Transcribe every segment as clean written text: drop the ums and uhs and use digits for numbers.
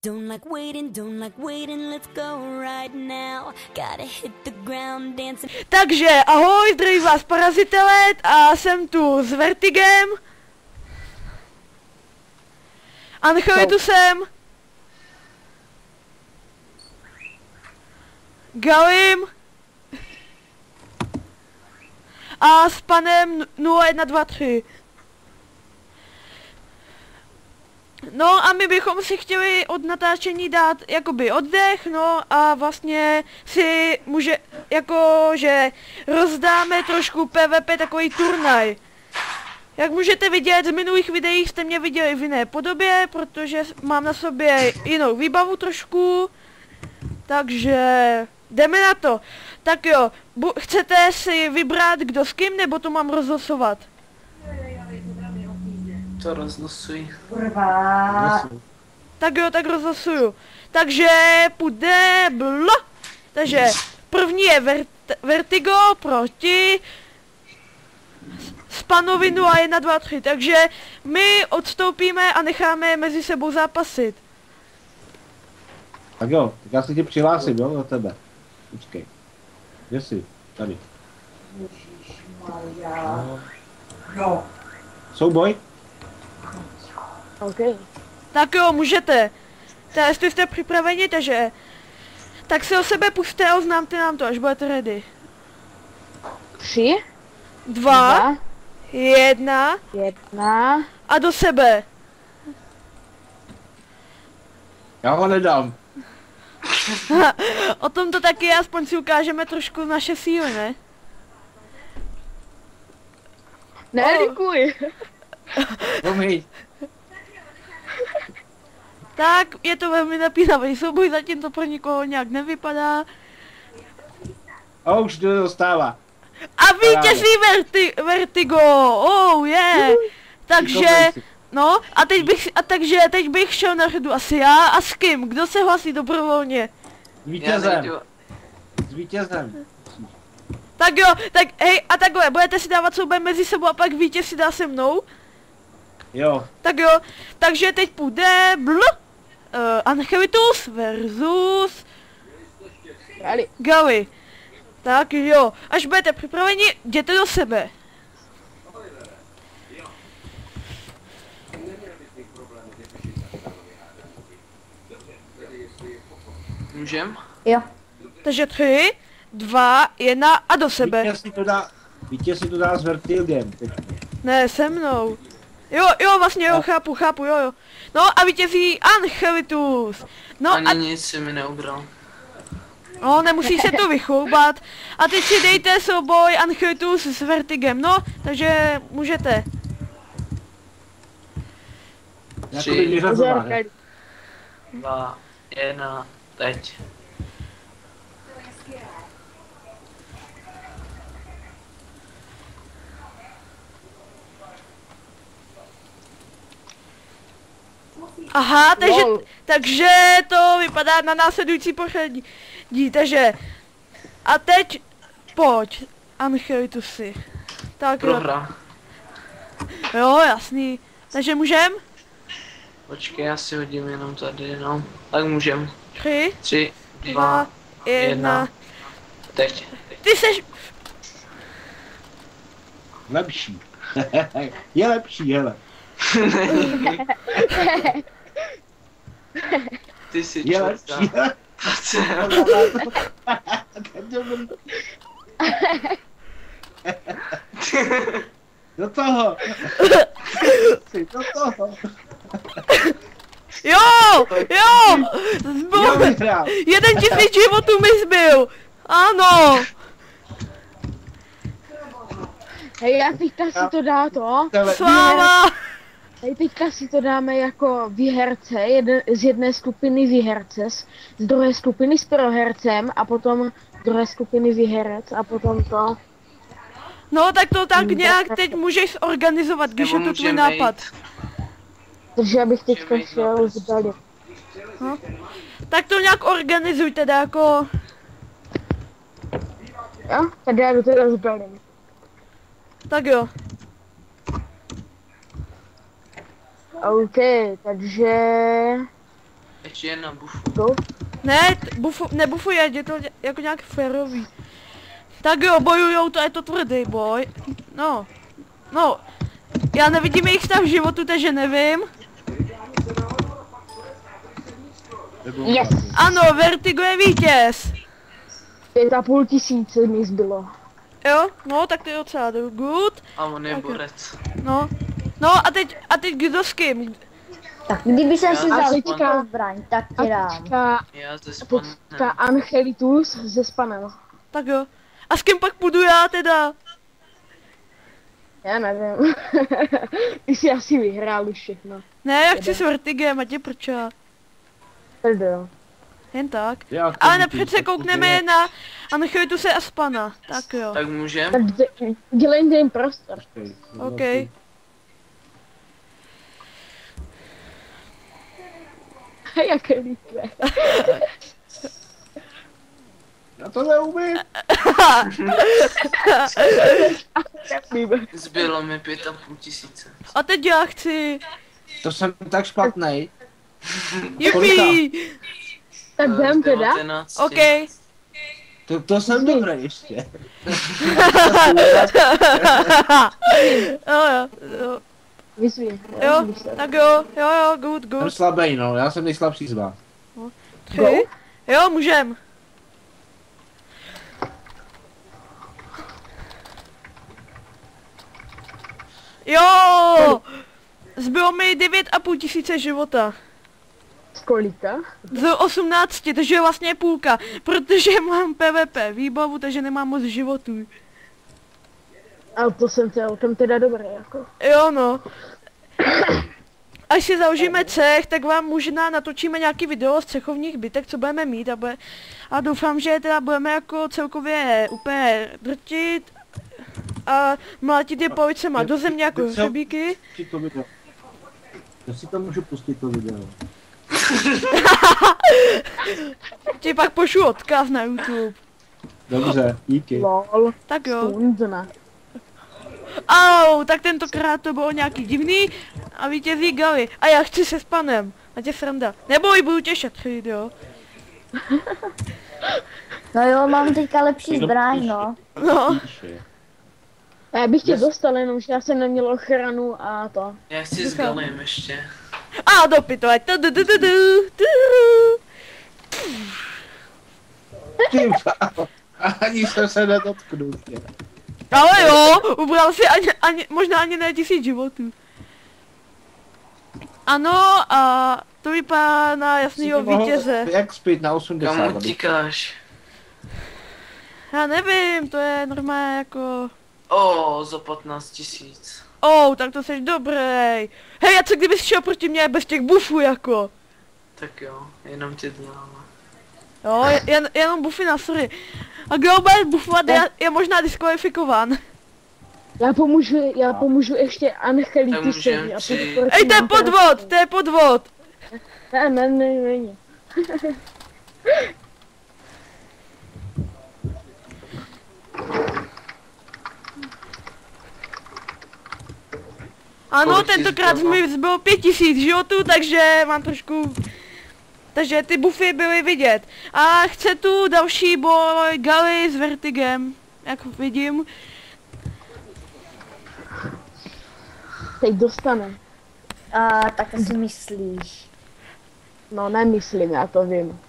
Don't like waiting, let's go right now. Gotta hit the ground dancing. Takže ahoj, zdraví vás Parazitelet a jsem tu s Vertigem. Anchelitusem. Galim. A s panem 0123. No a my bychom si chtěli od natáčení dát jakoby oddech, no a vlastně si jakože rozdáme trošku PvP takový turnaj. Jak můžete vidět, z minulých videí jste mě viděli v jiné podobě, protože mám na sobě jinou výbavu trošku. Takže jdeme na to. Tak jo, chcete si vybrat kdo s kým, nebo to mám rozlosovat? To rozlosuj. Tak jo, tak rozlosuju. Takže půjde blo. Takže první je Vertigo proti Spanovi 0123. Takže my odstoupíme a necháme mezi sebou zápasit. Tak jo, tak já se ti přihlásím, jo, do tebe. Počkej. Kde jsi? Tady. No. Souboj? Okay. Tak jo, můžete. Tak jestli jste připraveni, takže... Tak si o sebe pusťte a oznámte nám to, až budete ready. 3, 2, 1 a do sebe. Já ho nedám. O tom to taky je, aspoň si ukážeme trošku naše síly, ne? Nedikuj. Promiň. Tak, je to velmi napínavý souboj, zatím to pro nikoho nějak nevypadá. A už to dostává. A vítězí Vertigo, oh yeah. Takže, no, takže teď bych šel na řadu asi já a s kým? Kdo se hlasí dobrovolně? S vítězem. S vítězem. Tak jo, tak hej, a takhle, budete si dávat souboj mezi sebou a pak vítěz si dá se mnou? Jo. Tak jo, takže teď půjde Anchelitus versus Gali. Tak jo, až budete připraveni, jděte do sebe. Můžem? Jo. Takže 3, 2, 1 a do sebe. Vítěz si to dá s Vertigem. Ne, se mnou. Jo, vlastně jo, chápu, jo. No a vítězí Anchelitus. No ani nic si mi neubral. No, nemusí se to vychloubat. A teď si dejte souboj Anchelitus s Vertigem, no, takže můžete. 3, 2, 1, teď. Aha, takže to vypadá na následující pořadí. Takže a teď pojď, Anchelitusy. Tak Prohra. Jo, jasný. Takže můžem? Počkej, já si hodím jenom tady, no. Tak můžem. 3, 2, 1, teď. Ty seš... Lepší. Je lepší, hele. Ty jsi Je lepší. Do toho. Do toho. Jo! Jeden tisíc životů mi zbyl. Ano. Hej, já teďka si to dá to. Sláva. Hej, teďka si to dáme jako výherce, z jedné skupiny výherce, z druhé skupiny s prohercem a potom druhé skupiny výherec a potom to. No tak to tak nějak teď můžeš organizovat, když je to tvůj nápad. Takže abych teďka šel zdali. No. Tak to nějak organizuj teda jako... Jo, tady já do toho zdalím. Tak jo. OK, takže... Ještě jedna bufu. Go. Ne, nebufuje, je to jako nějak férový. Tak jo, bojujou, to je to tvrdý boj. No, já nevidím jejich stav životu, takže nevím. Yes. Ano, Vertigo je vítěz. 5,5 tisíce mi zbylo. Jo, no, tak to je docela good. A on je Tak jo. borec. No a teď kdo s kým? Tak kdyby jsem si Já vzal teďka- tuto zbraň, tak ti dám. Já ze Teďka spanem. Angelitus se Spanem. Tak jo. A s kým pak půjdu já teda? Já nevím. Ty jsi asi vyhrál už všechno. Ne, já chci s Vertigem, ať je prča. Prdel. Jen tak. Já chci Ale být napřed se tak koukneme na Anchylituse a Spana. Tak jo. Tak můžem? Tak dělejte jim prostor. OK. Jaké lípé. Já to neumím. Zbylo mi 5,5 tisíce. A teď já chci. To jsem tak špatnej. Jupi! Tak jdem teda. 19. OK. To jsem dobrý ještě. Jo. Vyzví. Jo, tak jo, good. Jsem slabý, no, já jsem nejslabší z vás. 3. Jo, můžem. Jo! Zbylo mi 9,5 tisíce života. Z kolika? Z 18, takže je vlastně půlka. Protože mám PvP výbavu, takže nemám moc životů. Ale to jsem celkem teda dobrý, jako. Jo no. Až si založíme cech, tak vám možná natočíme nějaký video z cechovních bytek, co budeme mít a doufám, že teda budeme jako celkově úplně drtit a mlátit je policema do země jako hřebíky. To video. Já si to můžu pustit to video. Ti pak pošlu odkaz na YouTube. Dobře, díky. Lol. Tak jo. Stundna. Au, tak tentokrát to bylo nějaký divný a vítězí Gali. A já chci se Spanem. A tě sranda. Neboj, budu tě šetřit, jo. No jo, mám teďka lepší zbraň, no. No. A já bych tě dostal, jenomže já jsem neměl ochranu a to. Já chci s Galem ještě. A do pytle. Ty ani jsem se nedotknul. Ale jo, ubral si možná ani ne 1000 životů. Ano, a to vypadá na jasnýho vítěze. Jak spít na 80? Kam utíkáš? Já nevím, to je normálně jako... Za 15 tisíc. Tak to jsi dobrý. Hej, a co kdybys šel proti mě bez těch bufů jako? Tak jo, jenom ty dáme. Jo, jenom bufy sorry. A kdo bude bufovat je možná diskvalifikován. Já pomůžu ještě Angelitusovi. Tak můžem Ej, to je podvod! Ne, není. Ano, Kolik tentokrát zbylo? mi zbylo 5000 životů, takže mám trošku... Takže ty bufy byly vidět. A chce tu další boj Gali s Vertigem, jak vidím. Teď dostane. A tak si myslíš. No nemyslím, já to vím.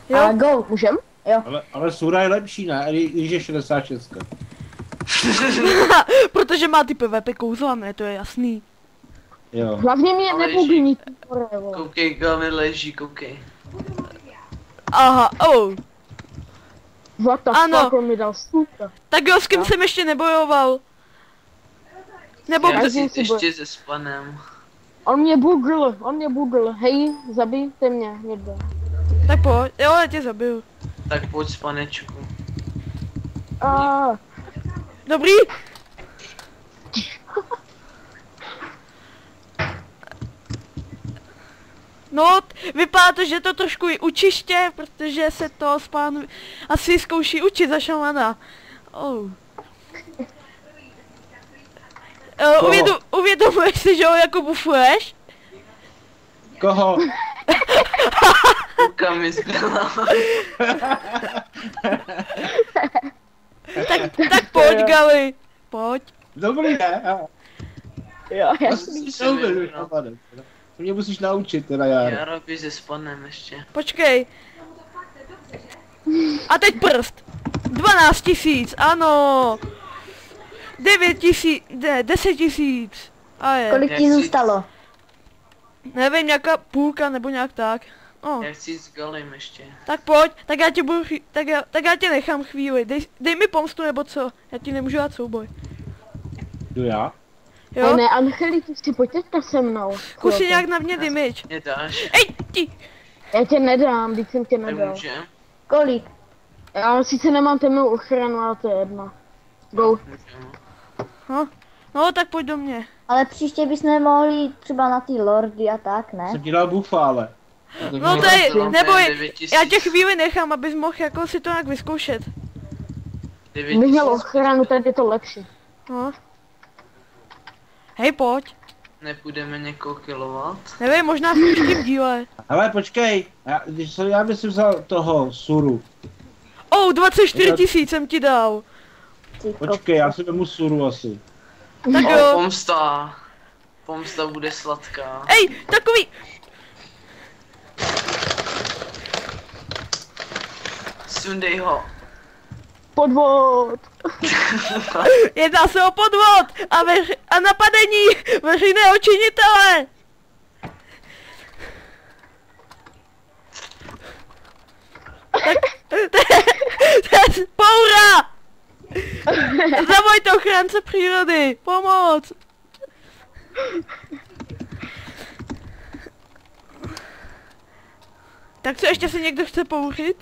Jo. A go, můžem? Ale Sura je lepší, ne? Když je 66. Protože má ty PvP kouzla, ne, to je jasný. Jo. Hlavně mě Ale nebugní. Koukej, Gali leží, koukej. Aha, What the Ano. fuck, on mi dal stůlka. Tak jo, s kým jsem ještě nebojoval? Nebo Já kdo... chci jít ještě se Spanem. On mě bugl. Hej, zabijte mě, někdo. Tak pojď, jo, já tě zabiju. Tak pojď Spanečku. Dobrý? No, vypadá to, že to trošku i učiště, protože se to Span asi zkouší učit za šamana. Uvědomuješ si, že ho jako bufuješ? Koho? Půlka mi zbyla. Tak pojď, Gali. Pojď. Dobrý, ne? Jo, Já jasný. jsem neumím, napadem. To mě musíš naučit, teda já. Já robí se spanem ještě. Počkej. A teď prst. 12 000, ano. 9 000, ne, 10 000. A je. Kolik ti zůstalo? Nevím, nějaká půlka nebo nějak tak. O, Já chci jít s Galim ještě. tak pojď, tak já tě budu, tak já tě nechám chvíli. Dej mi pomstu nebo co, já ti nemůžu dát souboj. Jdu já? Ale Jo? ne, Angeli, ty si pojďte se mnou. Zkus si nějak na mě dymič. Mě dáš? Ej, ti! Já tě nedám, teď jsem tě Tak nedal. můžem? Kolik? Já sice nemám temnou ochranu, ale to je jedno. Go. Můžem. No, tak pojď do mě. Ale příště bychom mohli jít třeba na ty lordy a tak, ne? Jsem ti dal bufa, ale. No to je, to mám neboj, 9 já 000. tě chvíli nechám, abys mohl jako si to nějak vyzkoušet. 9 Kdybych měl 000. ochranu, tak je to lepší. No. Hej, pojď. Nepůjdeme někoho killovat? Nevím, možná v příštím díle. Ale počkej, já bych si vzal toho suru. 24 000 jsem ti dal. Ty Počkej, já si vemu suru asi. Tak O, jo. pomsta. Pomsta bude sladká. Ej, takový. Sundej ho. Podvod! Jedná se o podvod a napadení veřejného činitele. Tak, to je poura! Zavolejte ochránce přírody, pomoc! Tak co, ještě si někdo chce pouřit?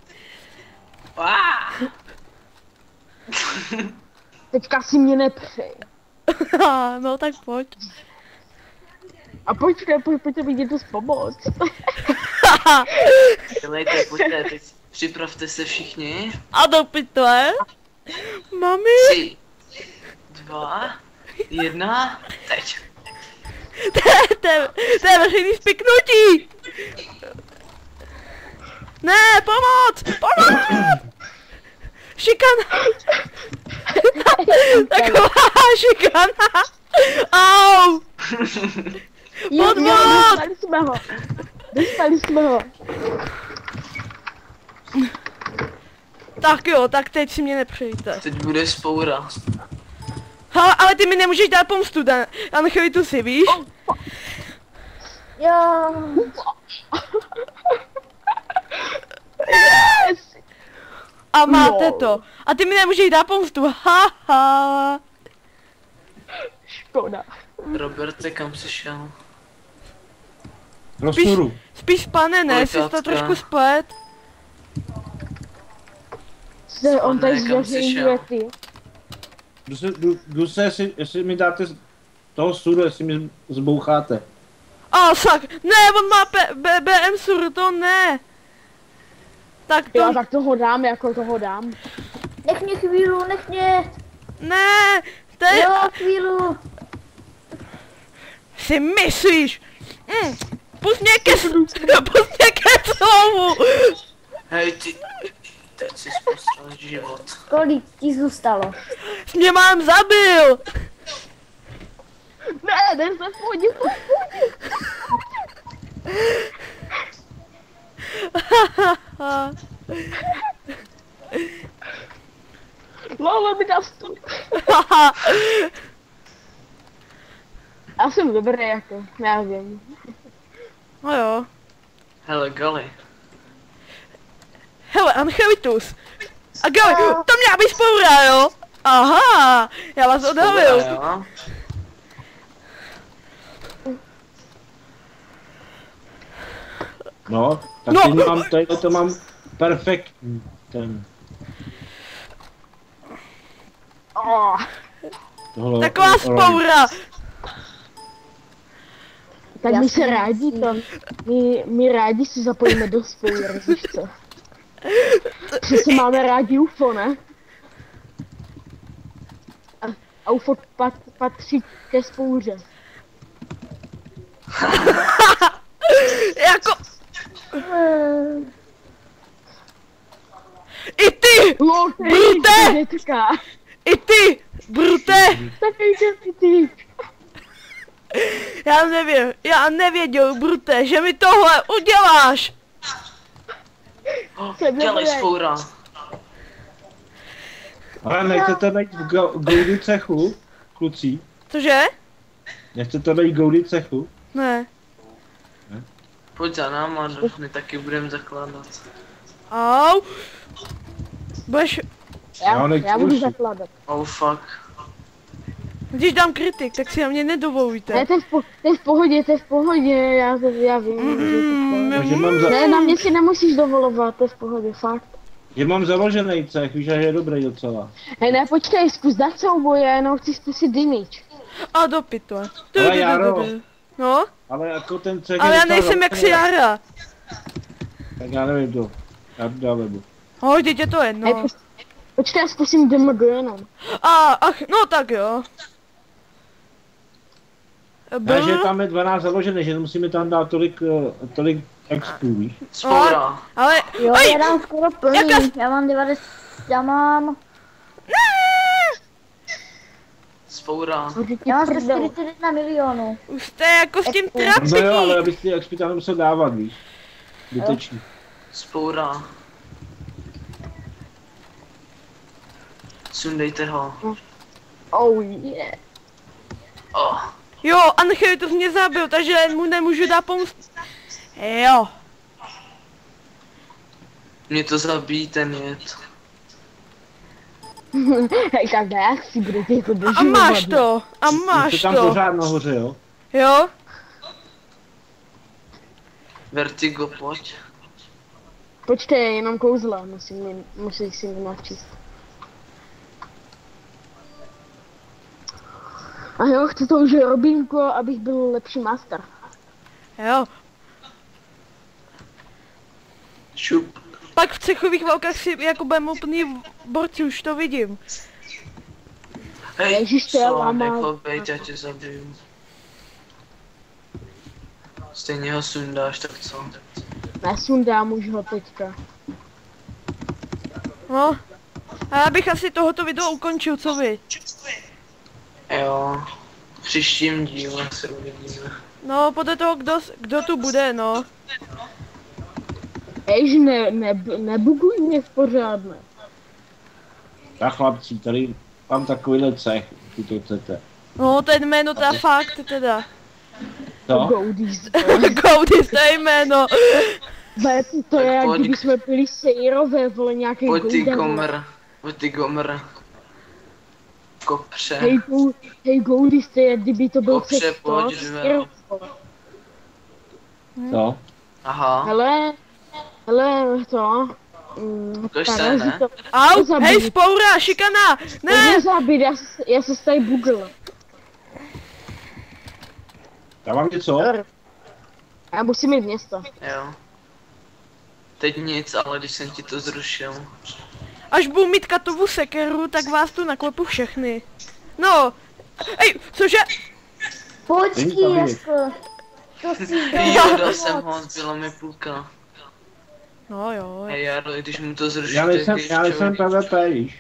Teďka si mě nepřej. No tak pojď. A pojďte mi něco pomoct. Dělejte, pojďte, teď připravte se všichni. A do pytle? Mami? 3, 2, 1, teď. To je veřejný spiknutí! Ne, pomoc! Pomoc! Šikana! Taková šikana! Au! Podvod! Dostali jsme ho. Dostali jsme ho. Tak jo, tak teď si mě nepřejte. Teď bude spoura. Hele, ale ty mi nemůžeš dát pomstu, Angelitu si, víš? Jo, A máte Jo. to. A ty mi nemůžeš dát pomstu, haha. Škoda. Roberte, kam jsi šel? Pro suru. Spíš pane, ne, jsi to Kolikátka? trošku splet. On tady Pane, kam jsi zvěřil šel? ty. Jdu se, jestli mi dáte toho suru, jestli mi zboucháte. A sak, ne, on má BM sur, to ne. Tak to, Jo, tak toho dám, jako toho dám. nech mě chvíli, nech mě. ne, to je, Jo, chvíli. si myslíš. Pust mě ke slovu. Hej, ty. Teď jsi postral život. Kolik ti zůstalo? Jsi mě mám zabil. Ne, ten se půjde. Lolo mi dal vstup. Já jsem dobrý, jako, já vím. No jo. Hele, Gali. Hele, Angelitus. A Gali, to měla být spoura, jo? Aha, já vás odhalil. Jo? No, tak No. teď mám, tady to mám perfektní. Ten, Oh, tohle, Taková spoura. tak Já my jsem se rádi to, my rádi si zapojíme do spoury, víš co? Přece máme rádi UFO, ne? A UFO patří ke spouře. Jako... I ty! Lol, Brute! I ty! Brute! Takový ty. Já nevěděl, Brute, že mi tohle uděláš! Dělej spoura. Ale nechcete být v Goudi cechu, kluci? Cože? Nechcete být Goudi cechu? Ne. Pojď za náma, my taky budeme zakládat. Au! Budeš... Já budu zakládat. Oh fuck. Když dám kritik, tak si na mě nedovolujte. Ne, to je v pohodě, já vím, že to je v pohodě. Takže mám Ne, na mě si nemusíš dovolovat, to je v pohodě, fakt. že mám založený cech, víš, že je dobrý docela. Hej, ne, počkej, zkus dát souboje, já jenom chci zkusit damage. A do pytle. Ale Jaro. No, Ale jako ten cech ale je já docela nejsem jak si velký. Jara. Tak já nevím to. Já dáme. Hoj, teď je to Hej, jedno. počkej, já zkusím damage jenom. Ach, no tak jo. Takže tam je 12 založený, že musíme tam dát tolik expů, víš. Spoura. Ale, Jo, oj, já dám skoro plný. Já mám 90, já mám Spoura. Já mám 141 milionů. už jste jako s tím No jo, ale trapení. abys ty expy tam nemusel dávat, víš. Zbytečný. Spoura. Sundejte ho. Oh yeah. Oh. Jo, Anchelitus mě zabil, takže mu nemůžu dát pomoct. Jo. Mě to zabíjí ten jed. Hej, tak jak si budete jako A doživovat. máš to, a máš Jste tam to. pořád nahoře, jo? Jo? Vertigo, pojď. Počkej, jenom kouzla, musíš si mě načíst. A jo, chci to už Robínko, abych byl lepší master. Jo. Šup. Pak v cechových válkách si jako budeme úplný borci, už to vidím. Hej, Ježiš, to je co, lama. nechlo bejt, já tě zabiju. Stejně ho sundáš, tak co? Nesundám už ho teďka. No. A já bych asi tohoto video ukončil, co vy? Jo. V příštím díle se uvidíme. No, podle toho, kdo tu bude, no. Jež nebuguj mě v pořádne. Tak chlapci, tady mám takovýhle cech, ty to chcete. No, ten jméno, to je fakt, teda. Co? Goudis. Goudis, to je jméno. To je Tak jak pojď. kdyby jsme byli sejrové, vole, nějaký Pojď ty Goudem. gomer. Pojď ty gomer. Kopře. Hej Goudis, to je jak kdyby to byl Kopře, cech to. pojď, Sejrové. Co? Aha. Hele, to. Ukaž se, ne? Au, zabij. hej, spoura, šikana, ne. Nezabít, já se tady bugl. Já mám něco? Já musím jít město. Jo. Teď nic, ale když jsem ti to zrušil. Až budu mít katovou sekeru, tak vás tu naklepu všechny. No. Ej, cože? Počkej, Jasko. To si Jo, dal jsem ho, zbyla mi půlka. No jo. Hej, Jaro, když mu to zrušíš, Já nejsem čau. PvP, víš.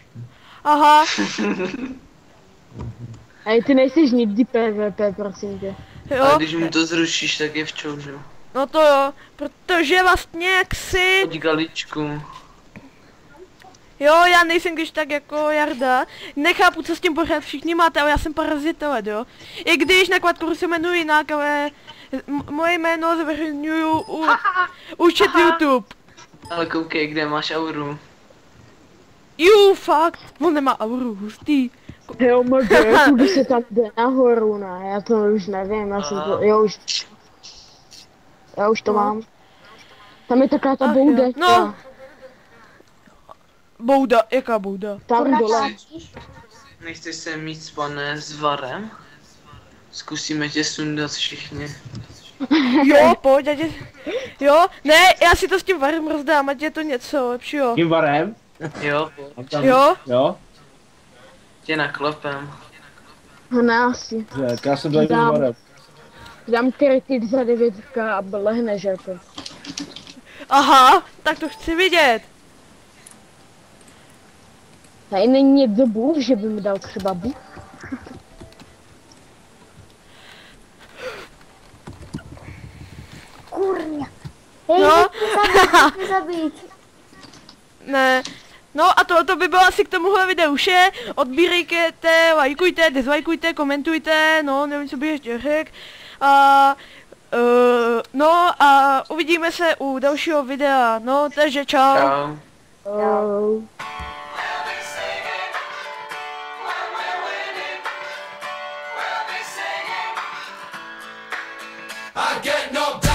Aha. Hej, ty nejseš nikdy PvP, prosím tě. Ale Jo. když mu to zrušíš, tak je v čoužu. No to jo. Protože vlastně jak si... Pojď galičku. Jo, já nejsem když tak jako Jarda. Nechápu, co s tím pořád všichni máte, ale já jsem parazitolet, jo. I když na Quadcoru se jmenuji jinak, ale moje jméno zveřejňuju účet YouTube. Ale koukej, kde máš auru. Fakt, on nemá auru, hustý. Jo, kudy se tam jde nahoru, ne, já to už nevím, já jsem to, já už to mám. Tam je taková ta Ach, bouda, jo. No. Bouda, jaká bouda? tam dole. Nechceš se mít s panem s Varem? Zkusíme tě sundat všichni. Jo, pojď, jo, ne, já si to s tím varem rozdám, ať je to něco lepšího. Tím varem? Jo, pojď. A tam, Jo? Jo? Tě naklepem. Ne, asi. Tak já jsem tady s varem. dám krytit za 9k a lehneš jako. Aha, tak to chci vidět. Tady není někdo bůh, že by mi dal třeba bůh. Kurňa. Hej, No. nech zabít. Ne. No a to by bylo asi k tomuhle videu vše. Odbírejte, lajkujte, dislajkujte, komentujte, no nevím, co bych ještě řekl. No a uvidíme se u dalšího videa, no takže čau. Čau. Oh. I get no